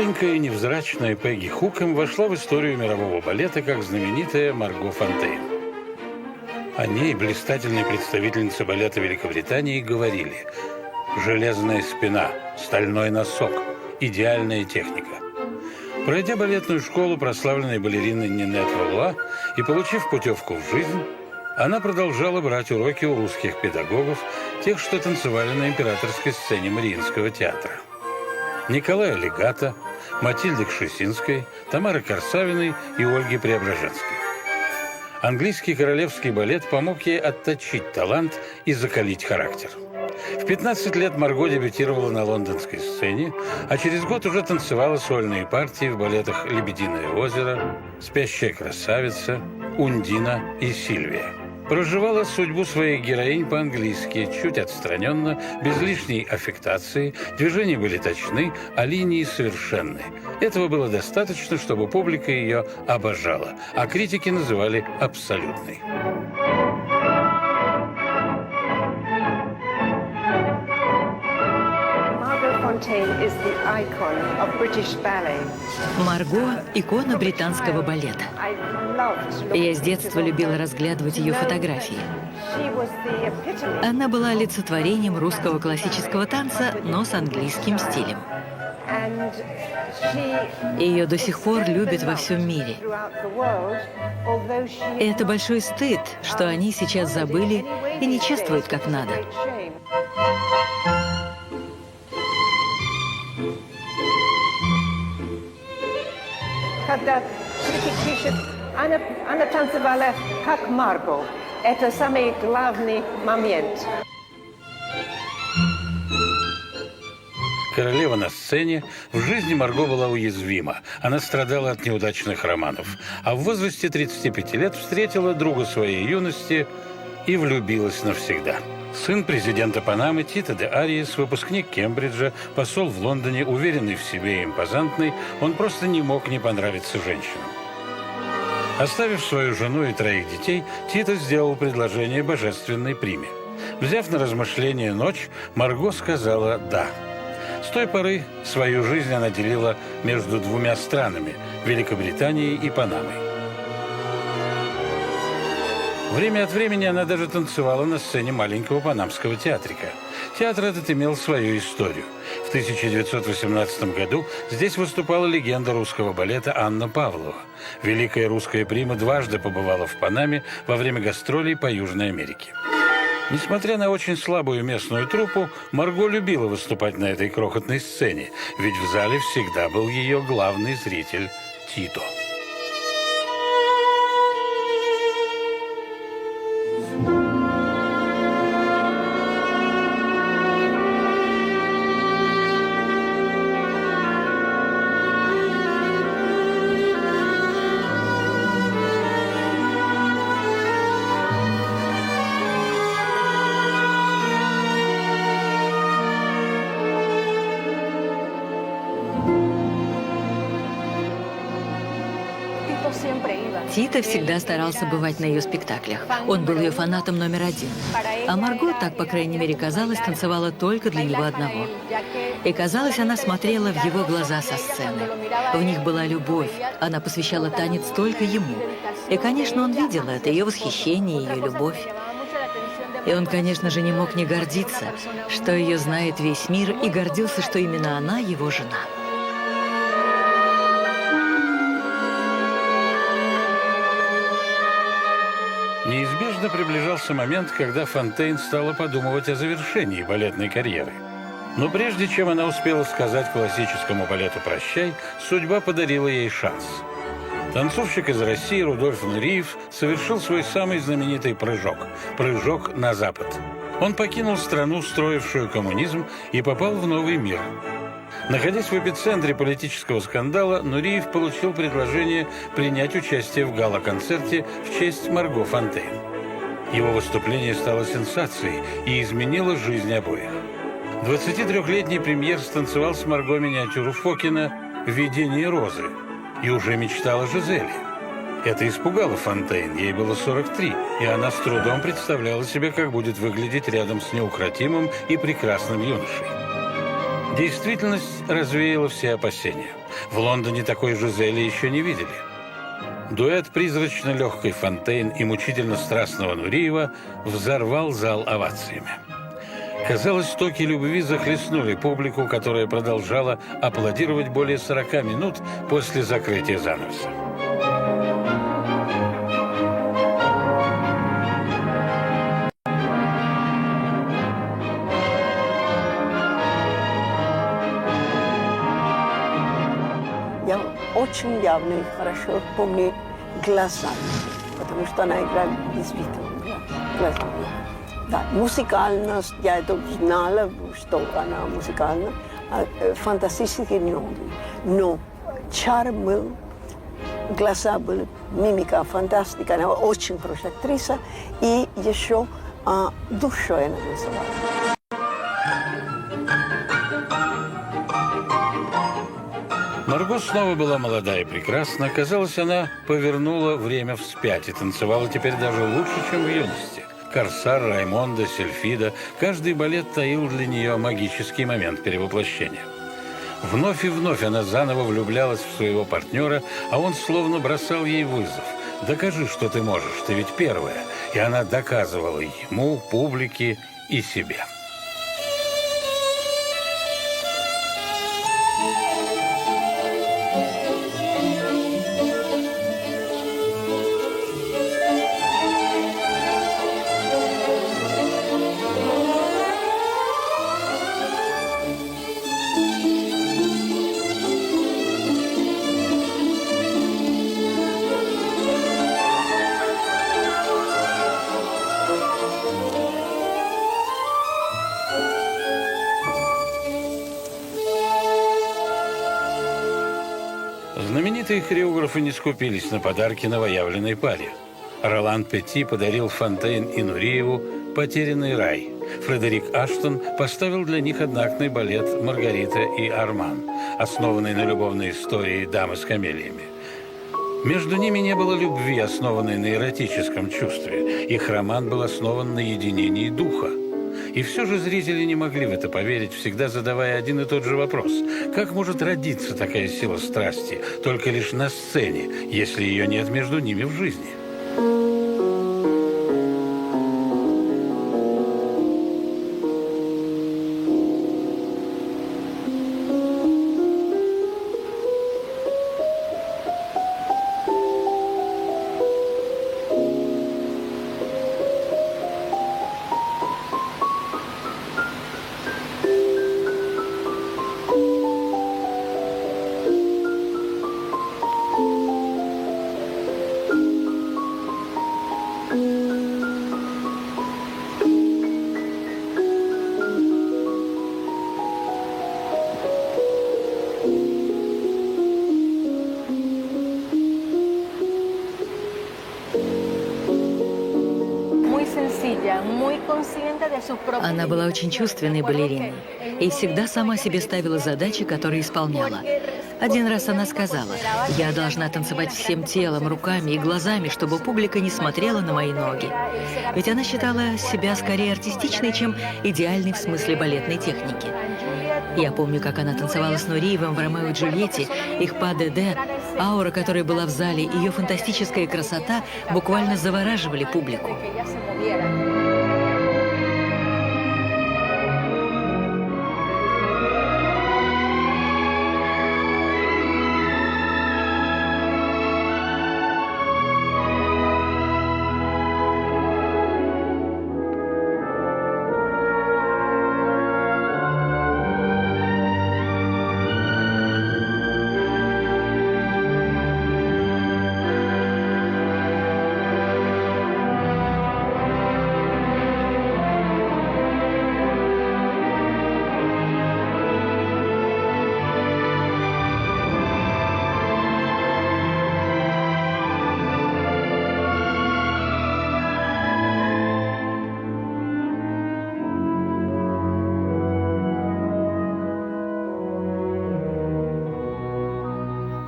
Маленькая и невзрачная Пегги Хукем вошла в историю мирового балета как знаменитая Марго Фонтейн. О ней блистательные представительницы балета Великобритании говорили: «Железная спина, стальной носок, идеальная техника». Пройдя балетную школу прославленной балерины Нинет Валуа и получив путевку в жизнь, она продолжала брать уроки у русских педагогов, тех, что танцевали на императорской сцене Мариинского театра. Николая Легата, Матильды Кшесинской, Тамары Корсавиной и Ольги Преображенской. Английский королевский балет помог ей отточить талант и закалить характер. В 15 лет Марго дебютировала на лондонской сцене, а через год уже танцевала сольные партии в балетах «Лебединое озеро», «Спящая красавица», «Ундина» и «Сильвия». Проживала судьбу своих героинь по-английски, чуть отстраненно, без лишней аффектации, движения были точны, а линии совершенны. Этого было достаточно, чтобы публика ее обожала, а критики называли абсолютной. Марго – икона британского балета. Я с детства любила разглядывать ее фотографии. Она была олицетворением русского классического танца, но с английским стилем. Ее до сих пор любят во всем мире. И это большой стыд, что они сейчас забыли и не чествуют как надо. Когда критик пишет, она танцевала как Марго. Это самый главный момент. Королева на сцене, в жизни Марго была уязвима. Она страдала от неудачных романов. А в возрасте 35 лет встретила друга своей юности и влюбилась навсегда. Сын президента Панамы Тито де Ариес, выпускник Кембриджа, посол в Лондоне, уверенный в себе и импозантный, он просто не мог не понравиться женщинам. Оставив свою жену и 3 детей, Тито сделал предложение божественной приме. Взяв на размышление ночь, Марго сказала «да». С той поры свою жизнь она делила между 2 странами – Великобританией и Панамой. Время от времени она даже танцевала на сцене маленького панамского театрика. Театр этот имел свою историю. В 1918 году здесь выступала легенда русского балета Анна Павлова. Великая русская прима дважды побывала в Панаме во время гастролей по Южной Америке. Несмотря на очень слабую местную труппу, Марго любила выступать на этой крохотной сцене, ведь в зале всегда был ее главный зритель Тито. Тито всегда старался бывать на ее спектаклях. Он был ее фанатом номер 1. А Марго, так, по крайней мере, казалось, танцевала только для него одного. И, казалось, она смотрела в его глаза со сцены. В них была любовь. Она посвящала танец только ему. И, конечно, он видел это, ее восхищение, ее любовь. И он, конечно же, не мог не гордиться, что ее знает весь мир, и гордился, что именно она его жена. Неизбежно приближался момент, когда Фонтейн стала подумывать о завершении балетной карьеры. Но прежде чем она успела сказать классическому балету «прощай», судьба подарила ей шанс. Танцовщик из России Рудольф Нуриев совершил свой самый знаменитый прыжок на Запад. Он покинул страну, строившую коммунизм, и попал в новый мир. Находясь в эпицентре политического скандала, Нуриев получил предложение принять участие в гала-концерте в честь Марго Фонтейн. Его выступление стало сенсацией и изменило жизнь обоих. 23-летний премьер станцевал с Марго миниатюру Фокина «Видение розы» и уже мечтал о Жизели. Это испугало Фонтейн, ей было 43, и она с трудом представляла себе, как будет выглядеть рядом с неукротимым и прекрасным юношей. Действительность развеяла все опасения. В Лондоне такой Жизели еще не видели. Дуэт призрачно легкой Фонтейн и мучительно страстного Нуриева взорвал зал овациями. Казалось, токи любви захлестнули публику, которая продолжала аплодировать более 40 минут после закрытия занавеса. Я очень явно и хорошо помню глаза, потому что она играла действительно глазами. Да, музыкальность, я это знала, что она музыкальна, фантастические ноги. Но чарм был, глаза были, мимика фантастика, она очень хорошая актриса, и еще душой она называла. Марго снова была молода и прекрасна. Казалось, она повернула время вспять и танцевала теперь даже лучше, чем в юности. Корсар, Раймонда, Сильфида. Каждый балет таил для нее магический момент перевоплощения. Вновь и вновь она заново влюблялась в своего партнера, а он словно бросал ей вызов. «Докажи, что ты можешь, ты ведь первая». И она доказывала ему, публике и себе. Знаменитые хореографы не скупились на подарки новоявленной паре. Ролан Петти подарил Фонтейн и Нуриеву «Потерянный рай». Фредерик Аштон поставил для них одноактный балет «Маргарита и Арман», основанный на любовной истории «Дамы с камелиями». Между ними не было любви, основанной на эротическом чувстве. Их роман был основан на единении духа. И все же зрители не могли в это поверить, всегда задавая один и тот же вопрос. Как может родиться такая сила страсти только лишь на сцене, если ее нет между ними в жизни? Она была очень чувственной балериной и всегда сама себе ставила задачи, которые исполняла. Один раз она сказала: «Я должна танцевать всем телом, руками и глазами, чтобы публика не смотрела на мои ноги». Ведь она считала себя скорее артистичной, чем идеальной в смысле балетной техники. Я помню, как она танцевала с Нуриевым в «Ромео и Джульетте», их «Па де де». Аура, которая была в зале, ее фантастическая красота буквально завораживали публику.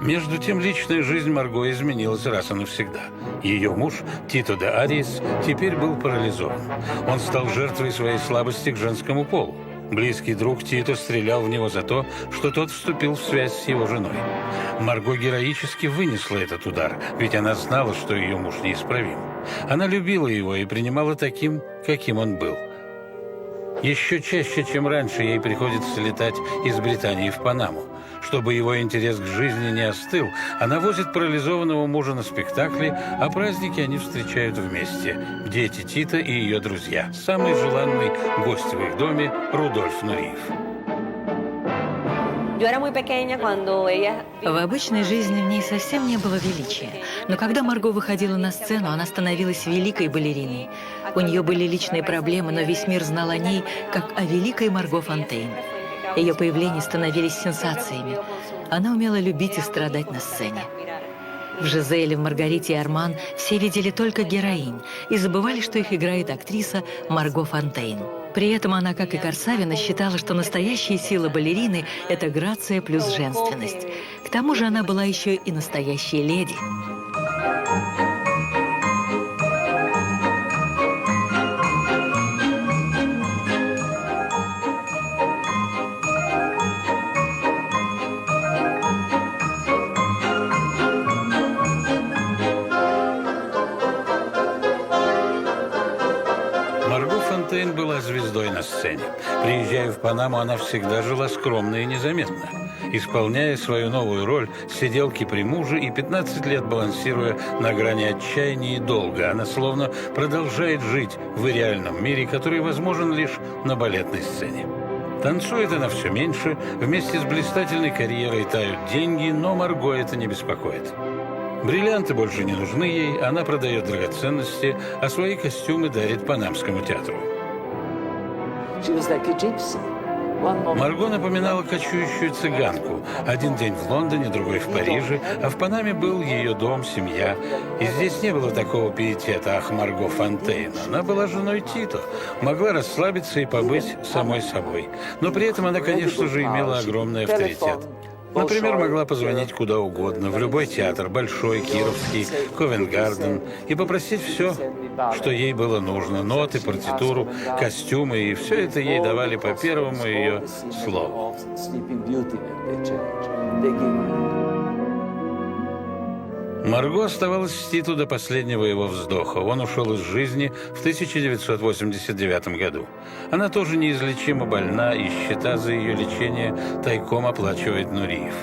Между тем, личная жизнь Марго изменилась раз и навсегда. Ее муж, Тито де Ариес, теперь был парализован. Он стал жертвой своей слабости к женскому полу. Близкий друг Тито стрелял в него за то, что тот вступил в связь с его женой. Марго героически вынесла этот удар, ведь она знала, что ее муж неисправим. Она любила его и принимала таким, каким он был. Еще чаще, чем раньше, ей приходится летать из Британии в Панаму. Чтобы его интерес к жизни не остыл, она возит парализованного мужа на спектакли, а праздники они встречают вместе. Дети Тита и ее друзья. Самый желанный гость в их доме – Рудольф Нуриев. В обычной жизни в ней совсем не было величия. Но когда Марго выходила на сцену, она становилась великой балериной. У нее были личные проблемы, но весь мир знал о ней, как о великой Марго Фонтейн. Ее появления становились сенсациями. Она умела любить и страдать на сцене. В «Жизеле», в «Маргарите» и «Арман» все видели только героинь и забывали, что их играет актриса Марго Фонтейн. При этом она, как и Корсавина, считала, что настоящая сила балерины – это грация плюс женственность. К тому же она была еще и настоящей леди. Фонтейн была звездой на сцене. Приезжая в Панаму, она всегда жила скромно и незаметно. Исполняя свою новую роль сиделки при муже и 15 лет балансируя на грани отчаяния и долга, она словно продолжает жить в реальном мире, который возможен лишь на балетной сцене. Танцует она все меньше, вместе с блистательной карьерой тают деньги, но Марго это не беспокоит. Бриллианты больше не нужны ей, она продает драгоценности, а свои костюмы дарит Панамскому театру. Марго напоминала кочующую цыганку. Один день в Лондоне, другой в Париже, а в Панаме был ее дом, семья. И здесь не было такого пиетета «Ах, Марго Фонтейн». Она была женой Тито, могла расслабиться и побыть самой собой. Но при этом она, конечно же, имела огромный авторитет. Например, могла позвонить куда угодно, в любой театр, Большой, Кировский, Ковент-Гарден, и попросить все, что ей было нужно, ноты, партитуру, костюмы, и все это ей давали по первому ее слову. Марго оставалась с Тито до последнего его вздоха. Он ушел из жизни в 1989 году. Она тоже неизлечимо больна, и счета за ее лечение тайком оплачивает Нуриев.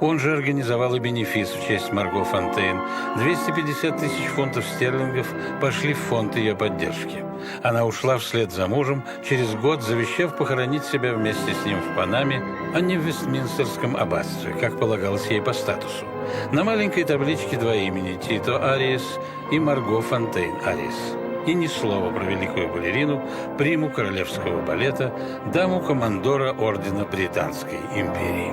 Он же организовал и бенефис в честь Марго Фонтейн. 250 тысяч фунтов стерлингов пошли в фонд ее поддержки. Она ушла вслед за мужем, через год завещав похоронить себя вместе с ним в Панаме, а не в Вестминстерском аббатстве, как полагалось ей по статусу. На маленькой табличке два имени – Тито Ариес и Марго Фонтейн Ариес. И ни слова про великую балерину, приму королевского балета, даму-командора ордена Британской империи.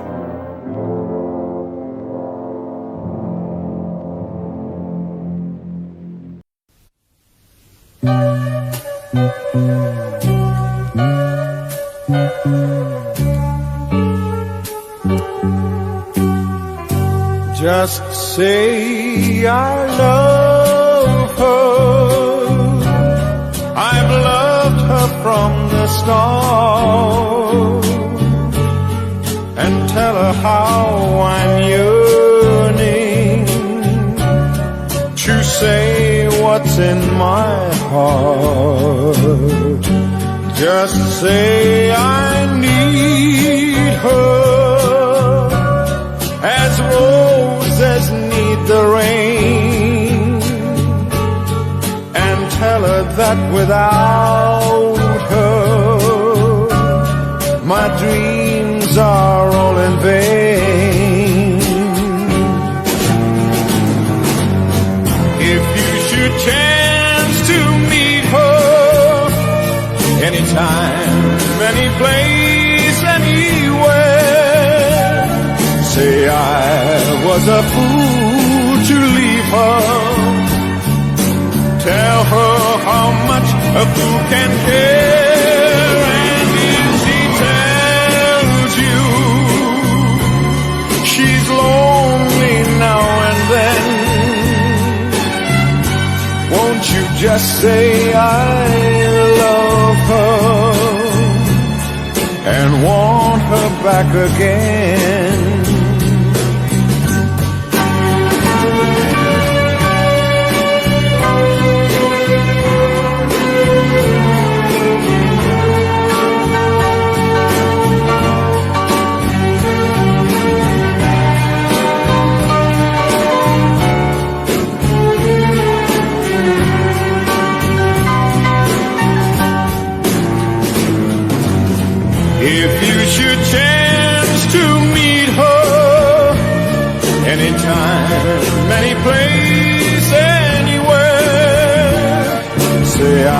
Just say I love her. I've loved her from the start. And tell her how I'm yearning to say what's in my heart. Just say I need her as roses need the rain, and tell her that without her my dreams are all in vain. If you should chance to meet her anytime, any place, anywhere, say I was a fool to leave her. Tell her how much a fool can care, and if she tells you she's lonely now and then, won't you just say I love her? back again. If you should chance to meet her anytime, any place, anywhere, say I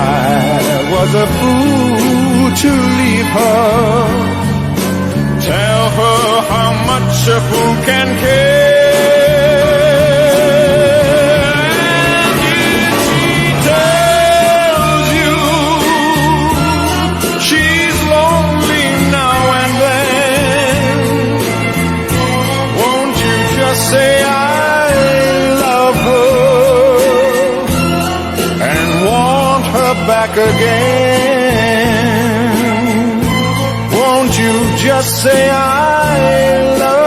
was a fool to leave her. Tell her how much a fool can care. And if she tells you she's lonely now and then, won't you just say I love her and want her back again? Won't you just say I love her?